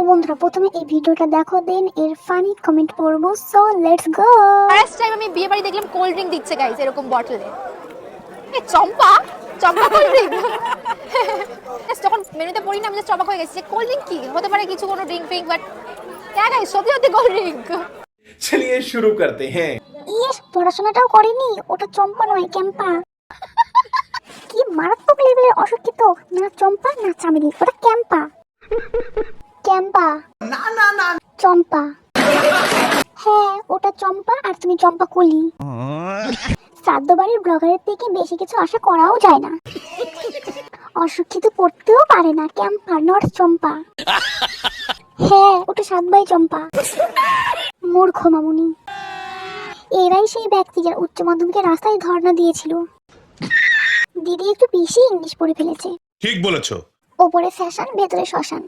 বন্ধুরা প্রথমে এই ভিডিওটা দেখো, দেন এর ফানি কমেন্ট পড়বো। So let's go. First time আমি বিয়ে বাড়ি দেখলাম কোল্ড ড্রিঙ্ক দিচ্ছে গাইস এরকম বটলে। এ চম্পা চম্পা কোল্ড ড্রিঙ্ক। যখন মেনুতে পড়ি না আমি জাস্ট অবাক হয়ে গেছি যে কোল্ড ড্রিঙ্ক কি হতে পারে, কিছু কোনো ড্রিঙ্ক ফিঙ্ক, বাট হ্যাঁ গাইস সত্যি সত্যি কোল্ড ড্রিঙ্ক। चलिए शुरू करते हैं। ইয়েস, পড়াশোনাটাও করেনি, ওটা চম্পা নয় ক্যাম্পা। কি মারাত্মক লেভেলের অশিক্ষিত, না চম্পা না চামেলি, ওটা ক্যাম্পা। ক্যাম্পা না না না চম্পা। হ্যাঁ ওটা চম্পা আর তুমি চম্পা কলি। শ্রাদ্ধ বাড়ির ব্লগারের থেকে বেশি কিছু আশা করাও যায় না। অশিক্ষিত পড়তেও পারে না, ক্যাম্পা নট চম্পা। হ্যাঁ ওটা সাতবাই চম্পা। মূর্খ মামুনি। এরাই সেই ব্যক্তি যারা উচ্চ মাধ্যমিকের রাস্তায় ধর্ণা দিয়েছিল। দিদি একটু বেশি ইংলিশ পড়ে ফেলেছে। ঠিক বলেছো। ওপরে ফ্যাশন ভেতরে শ্মশান।